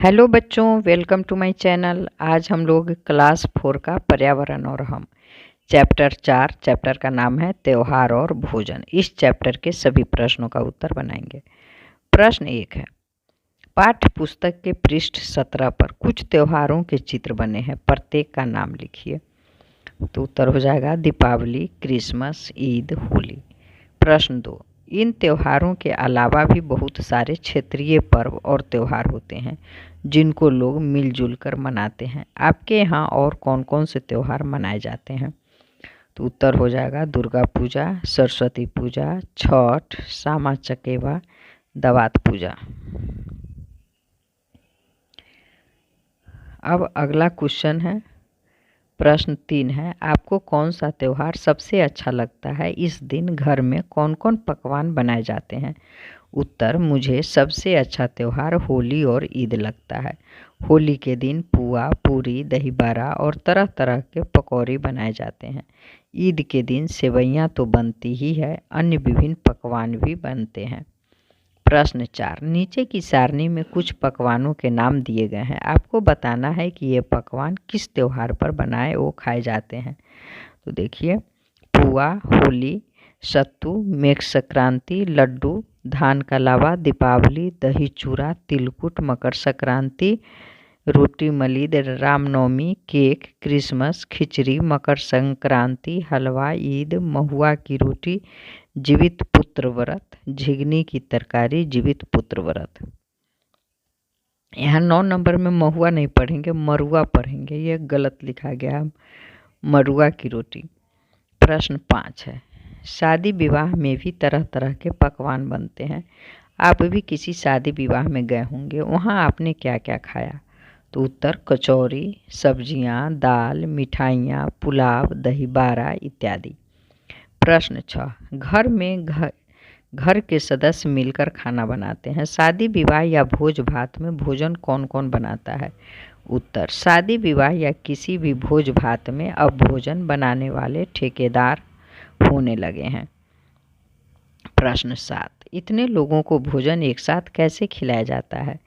Hello बच्चों, welcome to my channel. आज हम लोग क्लास 4 का पर्यावरण और हम चैप्टर 4 चैप्टर का नाम है त्योहार और भोजन। इस चैप्टर के सभी प्रश्नों का उत्तर बनाएंगे। प्रश्न 1 है, पाठ्य पुस्तक के पृष्ठ 17 पर कुछ त्योहारों के चित्र बने हैं, प्रत्येक का नाम लिखिए। तो उत्तर हो जाएगा दीपावली, क्रिसमस, ईद, होली। प्रश्न 2, इन त्योहारों के अलावा भी बहुत सारे क्षेत्रीय पर्व और त्योहार होते हैं जिनको लोग मिलजुल कर मनाते हैं। आपके यहाँ और कौन कौन से त्योहार मनाए जाते हैं? तो उत्तर हो जाएगा दुर्गा पूजा, सरस्वती पूजा, छठ, सामा चकेवा, दवात पूजा। अब अगला क्वेश्चन है, प्रश्न 3 है, आपको कौन सा त्योहार सबसे अच्छा लगता है? इस दिन घर में कौन कौन पकवान बनाए जाते हैं? उत्तर, मुझे सबसे अच्छा त्योहार होली और ईद लगता है। होली के दिन पुआ, पूरी, दही बड़ा और तरह तरह के पकौड़े बनाए जाते हैं। ईद के दिन सेवइयाँ तो बनती ही है, अन्य विभिन्न पकवान भी बनते हैं। प्रश्न 4, नीचे की सारणी में कुछ पकवानों के नाम दिए गए हैं। आपको बताना है कि ये पकवान किस त्योहार पर बनाए वो खाए जाते हैं। तो देखिए, पुआ होली, सत्तू मेघ संक्रांति, लड्डू धान का लावा दीपावली, दही चूड़ा तिलकुट मकर संक्रांति, रोटी मलिद रामनवमी, केक क्रिसमस, खिचड़ी मकर संक्रांति, हलवा ईद, महुआ की रोटी जीवित पुत्र व्रत, झिगनी की तरकारी जीवित पुत्र व्रत। यहाँ 9 नंबर में महुआ नहीं पढ़ेंगे, मरुआ पढ़ेंगे, ये गलत लिखा गया है, मरुआ की रोटी। प्रश्न 5 है, शादी विवाह में भी तरह तरह के पकवान बनते हैं। आप भी किसी शादी विवाह में गए होंगे, वहाँ आपने क्या क्या खाया? तो उत्तर, कचौरी, सब्जियाँ, दाल, मिठाइयाँ, पुलाव, दही बाड़ा इत्यादि। प्रश्न 6, घर के सदस्य मिलकर खाना बनाते हैं। शादी विवाह या भोज भात में भोजन कौन कौन बनाता है? उत्तर, शादी विवाह या किसी भी भोज भात में अब भोजन बनाने वाले ठेकेदार होने लगे हैं। प्रश्न 7, इतने लोगों को भोजन एक साथ कैसे खिलाया जाता है?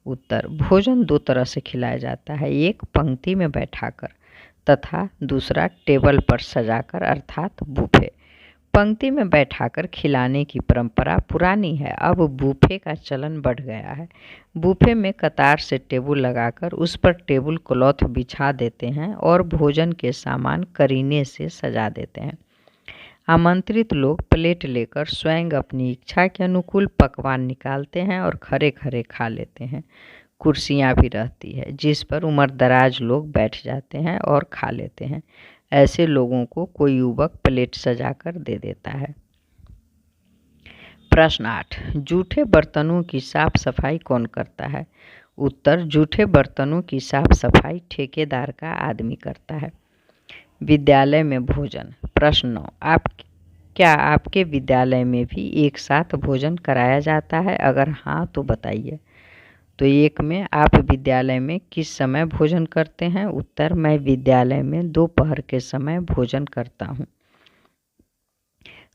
उत्तर, भोजन 2 तरह से खिलाया जाता है, एक पंक्ति में बैठाकर तथा दूसरा टेबल पर सजाकर अर्थात बूफे। पंक्ति में बैठाकर खिलाने की परंपरा पुरानी है, अब बूफे का चलन बढ़ गया है। बूफे में कतार से टेबल लगाकर उस पर टेबल क्लॉथ बिछा देते हैं और भोजन के सामान करीने से सजा देते हैं। आमंत्रित लोग प्लेट लेकर स्वयं अपनी इच्छा के अनुकूल पकवान निकालते हैं और खड़े खड़े खा लेते हैं। कुर्सियाँ भी रहती है जिस पर उम्रदराज लोग बैठ जाते हैं और खा लेते हैं। ऐसे लोगों को कोई युवक प्लेट सजाकर दे देता है। प्रश्न 8, जूठे बर्तनों की साफ सफाई कौन करता है? उत्तर, जूठे बर्तनों की साफ सफाई ठेकेदार का आदमी करता है। विद्यालय में भोजन। प्रश्न 9, क्या आपके विद्यालय में भी एक साथ भोजन कराया जाता है? अगर हाँ तो बताइए। तो 1 में, आप विद्यालय में किस समय भोजन करते हैं? उत्तर, मैं विद्यालय में दोपहर के समय भोजन करता हूँ।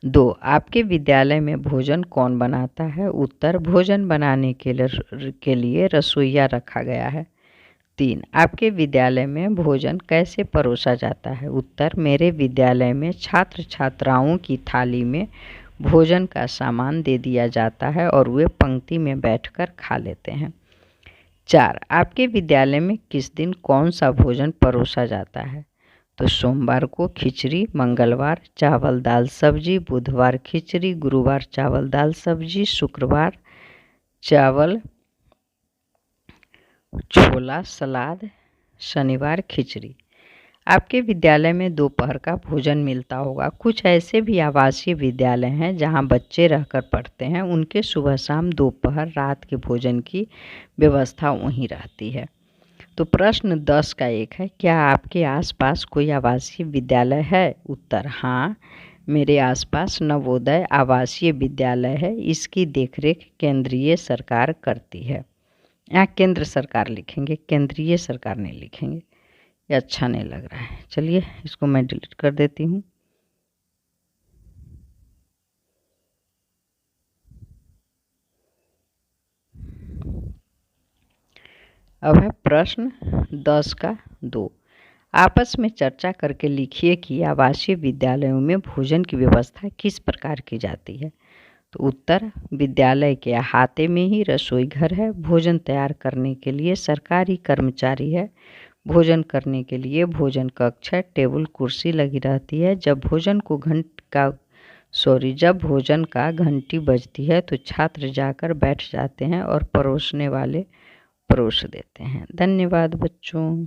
2, आपके विद्यालय में भोजन कौन बनाता है? उत्तर, भोजन बनाने के लिए रसोइया रखा गया है। 3, आपके विद्यालय में भोजन कैसे परोसा जाता है? उत्तर, मेरे विद्यालय में छात्र छात्राओं की थाली में भोजन का सामान दे दिया जाता है और वे पंक्ति में बैठकर खा लेते हैं। 4, आपके विद्यालय में किस दिन कौन सा भोजन परोसा जाता है? तो सोमवार को खिचड़ी, मंगलवार चावल दाल सब्जी, बुधवार खिचड़ी, गुरुवार चावल दाल सब्जी, शुक्रवार चावल छोला सलाद, शनिवार खिचड़ी। आपके विद्यालय में दोपहर का भोजन मिलता होगा। कुछ ऐसे भी आवासीय विद्यालय हैं जहां बच्चे रहकर पढ़ते हैं, उनके सुबह शाम दोपहर रात के भोजन की व्यवस्था वहीं रहती है। तो प्रश्न 10 का एक है, क्या आपके आसपास कोई आवासीय विद्यालय है? उत्तर, हाँ, मेरे आसपास नवोदय आवासीय विद्यालय है। इसकी देखरेख केंद्रीय सरकार करती है। यहाँ केंद्र सरकार लिखेंगे, केंद्रीय सरकार नहीं लिखेंगे, ये अच्छा नहीं लग रहा है। चलिए इसको मैं डिलीट कर देती हूँ। अब है प्रश्न 10 का 2। आपस में चर्चा करके लिखिए कि आवासीय विद्यालयों में भोजन की व्यवस्था किस प्रकार की जाती है। तो उत्तर, विद्यालय के अहाते में ही रसोई घर है, भोजन तैयार करने के लिए सरकारी कर्मचारी है, भोजन करने के लिए भोजन कक्ष है, टेबल कुर्सी लगी रहती है। जब भोजन का घंटी बजती है तो छात्र जाकर बैठ जाते हैं और परोसने वाले परोस देते हैं। धन्यवाद बच्चों।